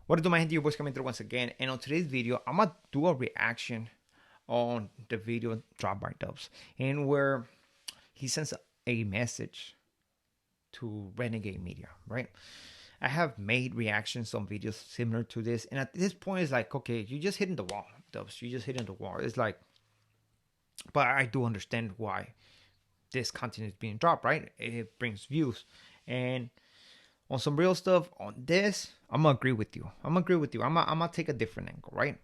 What do my gente, your boys coming through once again. And on today's video, I'm gonna do a reaction on the video dropped by Dubs, and where he sends a message to Renegade Media, right? I have made reactions on videos similar to this, and at this point, it's like, okay, you just hitting the wall, Dubs. You just hitting the wall. It's like, but I do understand why this content is being dropped, right? It brings views, and on some real stuff on this, I'm gonna agree with you. I'm gonna take a different angle, right?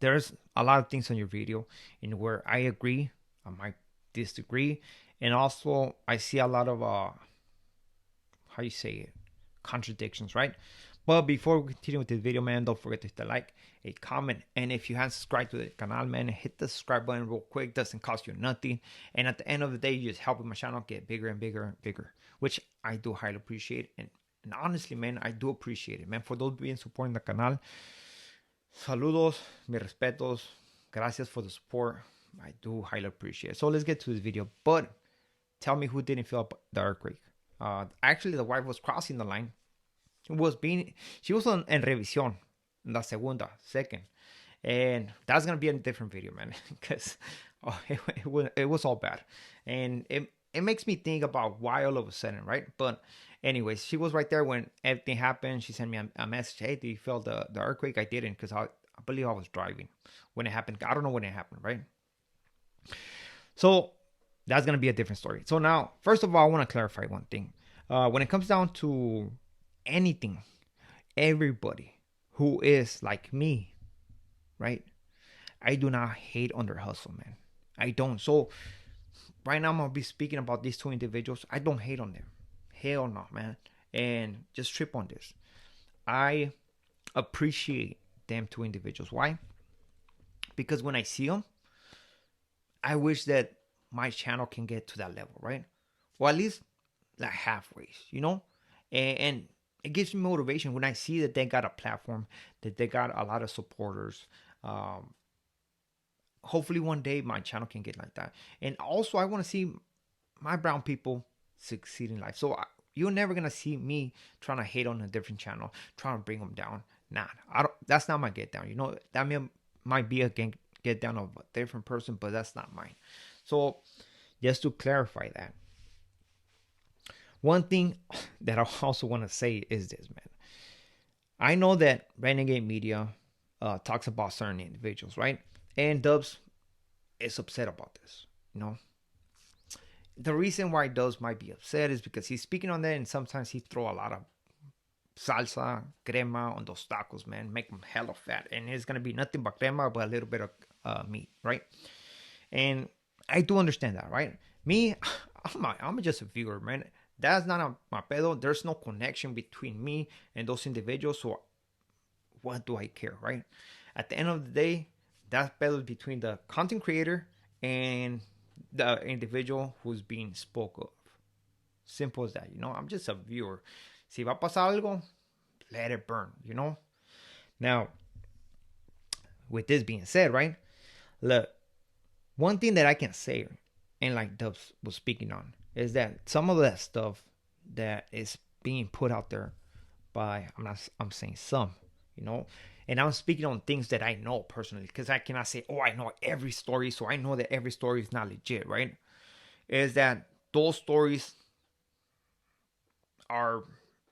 There's a lot of things on your video in where I agree, I might disagree, and also I see a lot of how you say it, contradictions, right? But before we continue with this video, man, don't forget to hit the like, a comment, and if you haven't subscribed to the channel, man, hit the subscribe button real quick. Doesn't cost you nothing, and at the end of the day, you just helping my channel get bigger and bigger and bigger, which I do highly appreciate. And honestly, man, I do appreciate it, man. For those being supporting the canal, saludos, mis respetos, gracias for the support. I do highly appreciate it. So let's get to this video. But tell me who didn't feel the earthquake. Actually, the wife was crossing the line. She was on en revisión, la second, and that's gonna be a different video, man, because it was all bad, and it makes me think about why all of a sudden, right? But anyways, she was right there when everything happened. She sent me a message, hey, do you feel the earthquake? I didn't, because I believe I was driving when it happened. I don't know when it happened, right? So that's gonna be a different story. So now, first of all, I want to clarify one thing. When it comes down to anything, everybody who is like me, right? I do not hate on their hustle, man. I don't. So right now I'm gonna be speaking about these two individuals. I don't hate on them. Hell no, man. And just trip on this. I appreciate them two individuals. Why? Because when I see them, I wish that my channel can get to that level, right? Or at least like halfway, you know? And it gives me motivation when I see that they got a platform, that they got a lot of supporters. Hopefully one day my channel can get like that. And also I want to see my brown people succeed in life. So you're never gonna see me trying to hate on a different channel, trying to bring them down. Nah, I don't. That's not my get down. You know, that might be a get down of a different person, but that's not mine. So just to clarify that, one thing that I also want to say is this, man. I know that Renegade Media talks about certain individuals, right? And Dubs is upset about this, you know. The reason why Dubs might be upset is because he's speaking on that, and sometimes he throw a lot of salsa, crema on those tacos, man. Make them hella fat. And it's going to be nothing but crema, but a little bit of meat, right? And I do understand that, right? Me, I'm just a viewer, man. That's not my pedo. There's no connection between me and those individuals. So what do I care, right? At the end of the day, that's pedo between the content creator and the individual who's being spoke of. Simple as that, you know. I'm just a viewer. Si va a pasar algo, let it burn, you know. Now, with this being said, right? Look, one thing that I can say, and like Dubs was speaking on, is that some of that stuff that is being put out there by, I'm saying some, you know, and I'm speaking on things that I know personally, because I cannot say, oh, I know every story, so I know that every story is not legit, right? Is that those stories are,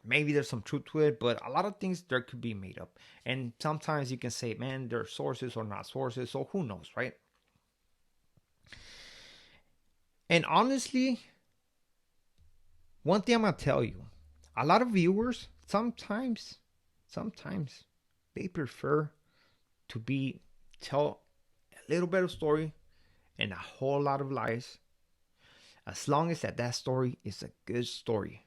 maybe there's some truth to it, but a lot of things there could be made up. And sometimes you can say, man, they're sources or not sources, so who knows, right? And honestly, one thing I'm gonna tell you, a lot of viewers sometimes they prefer to tell a little bit of story and a whole lot of lies, as long as that story is a good story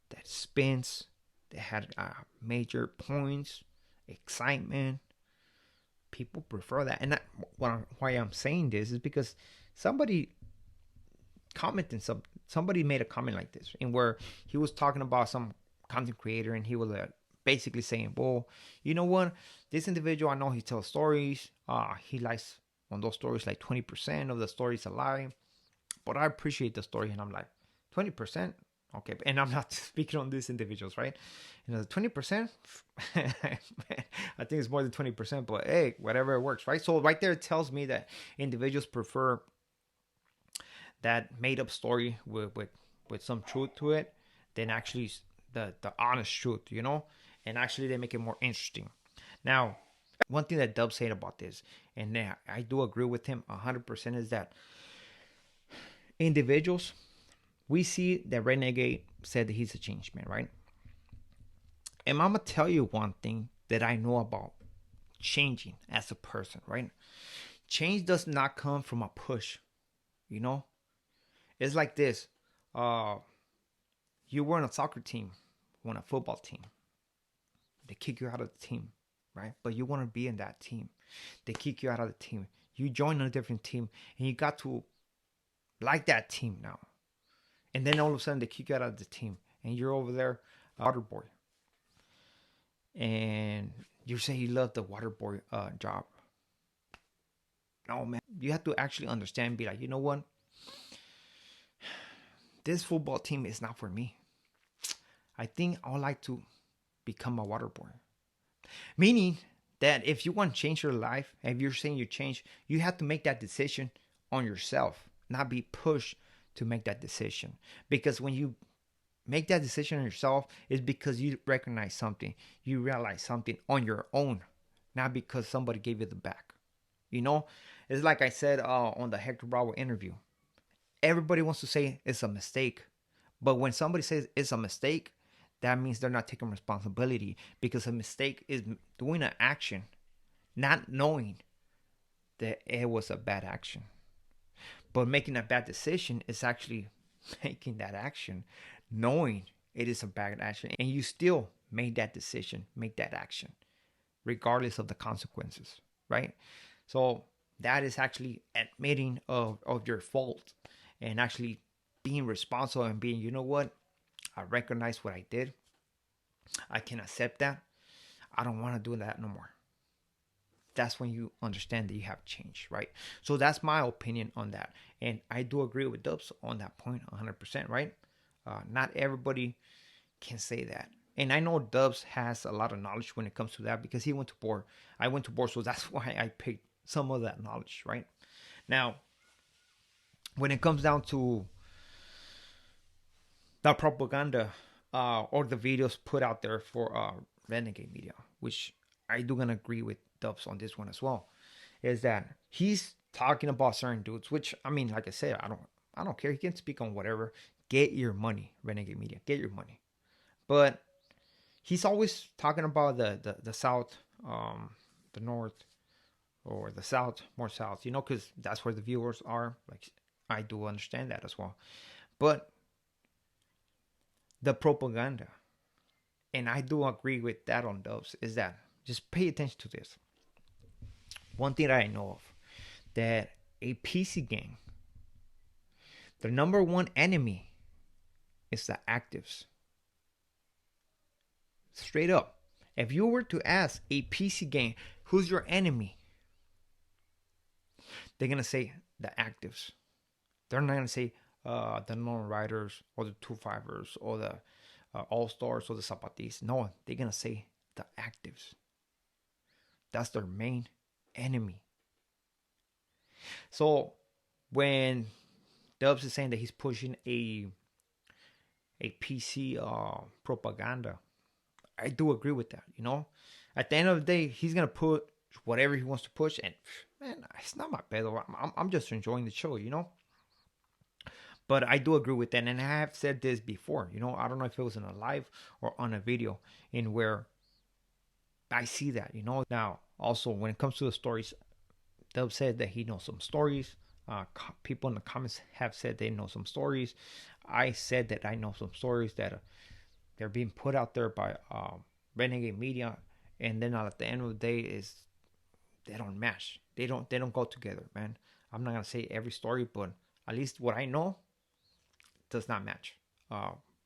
that spins, that had major points, excitement. People prefer that. And why I'm saying this is because somebody made a comment like this, and where he was talking about some content creator, and he was basically saying, well, you know what, this individual, I know he tells stories, he likes on those stories like 20% of the stories a lie, but I appreciate the story. And I'm like, 20%, Okay, and I'm not speaking on these individuals, right? 20%, I think it's more than 20%, but hey, whatever it works, right? So right there, it tells me that individuals prefer that made up story with some truth to it than actually the honest truth, and actually they make it more interesting. Now, one thing that Dub said about this, and I do agree with him 100%, is that individuals, we see that Renegade said that he's a changed man, right? And I'm gonna tell you one thing that I know about changing as a person, right? Change does not come from a push, you know. It's like this: uh, you were on a soccer team, on a football team. They kick you out of the team, right? But you want to be in that team. They kick you out of the team. You join a different team, and you got to like that team now. And then all of a sudden they kick you out of the team, and you're over there, water boy, and you say you love the water boy job. No, man, you have to actually understand. Be like, you know what? This football team is not for me. I think I would like to become a water boy. Meaning that if you want to change your life, if you're saying you change, you have to make that decision on yourself, not be pushed to make that decision. Because when you make that decision on yourself, it's because you recognize something, you realize something on your own, not because somebody gave you the back. It's like I said on the Hector Bravo interview. Everybody wants to say it's a mistake, but when somebody says it's a mistake, that means they're not taking responsibility, because a mistake is doing an action, not knowing that it was a bad action. But making a bad decision is actually making that action, knowing it is a bad action, and you still made that decision, make that action, regardless of the consequences, right? So that is actually admitting of your fault, and actually being responsible, and being, you know what, I recognize what I did. I can accept that. I don't want to do that no more. That's when you understand that you have changed, right? So that's my opinion on that. And I do agree with Dubs on that point 100%, right? Not everybody can say that. And I know Dubs has a lot of knowledge when it comes to that, because he went to board. I went to board, so that's why I picked some of that knowledge, right? Now, when it comes down to the propaganda or the videos put out there for Renegade Media, which I do gonna agree with Dubs on this one as well, is that he's talking about certain dudes, which, I mean, like I said, I don't care. He can speak on whatever. Get your money, Renegade Media. Get your money. But he's always talking about the South, the North, or the South, more South, because that's where the viewers are. Like, I do understand that as well. But the propaganda, and I do agree with that on Dubs, is that just pay attention to this. One thing that I know of, that a PC gang, the number one enemy is the actives. Straight up. If you were to ask a PC gang, who's your enemy? They're going to say the actives. They're not going to say the non-riders or the 2-5ers or the all-stars or the zapatis. No, they're going to say the actives. That's their main enemy. So when Dubs is saying that he's pushing a PC propaganda, I do agree with that. At the end of the day, he's gonna put whatever he wants to push, and man, it's not my pedo. I'm just enjoying the show. But I do agree with that, and I have said this before. I don't know if it was in a live or on a video, in where I see that. Now, also when it comes to the stories, Dub said that he knows some stories. People in the comments have said they know some stories. I said that I know some stories that they're being put out there by Renegade Media, and then at the end of the day, is they don't match. They don't go together, man. I'm not gonna say every story, but at least what I know does not match.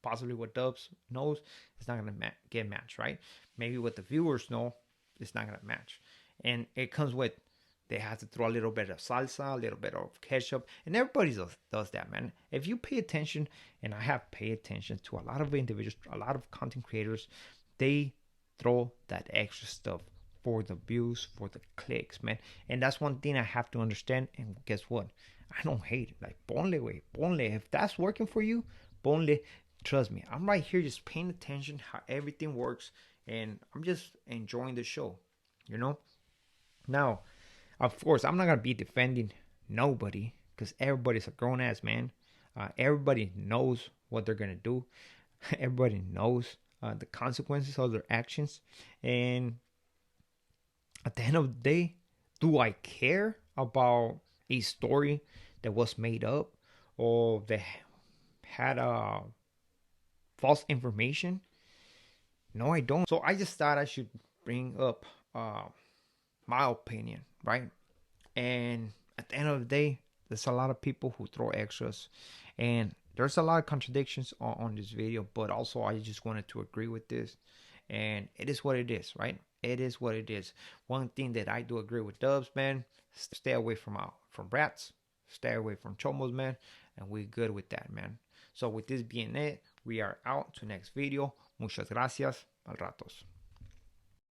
Possibly what Dubs knows, it's not gonna get matched, right? Maybe what the viewers know, it's not gonna match, and it comes with They have to throw a little bit of salsa, a little bit of ketchup, and everybody does that, man. If you pay attention, and I have paid attention to a lot of individuals, a lot of content creators, they throw that extra stuff for the views, for the clicks, man. And that's one thing I have to understand. And guess what? I don't hate it. Like, ponle, way, ponle. If that's working for you, ponle. Trust me, I'm right here just paying attention how everything works, and I'm just enjoying the show, you know. Now, of course, I'm not gonna be defending nobody because everybody's a grown ass man. Everybody knows what they're gonna do. Everybody knows the consequences of their actions. And at the end of the day, do I care about a story that was made up or that had false information? No, I don't. So I just thought I should bring up my opinion, right? And at the end of the day, there's a lot of people who throw extras, and there's a lot of contradictions on this video, but also I just wanted to agree with this, and it is what it is, right? It is what it is. One thing that I do agree with Dubs, man, stay away from rats, stay away from chomos, man, and we're good with that, man. So with this being it, we are out to next video. Muchas gracias. Al ratos.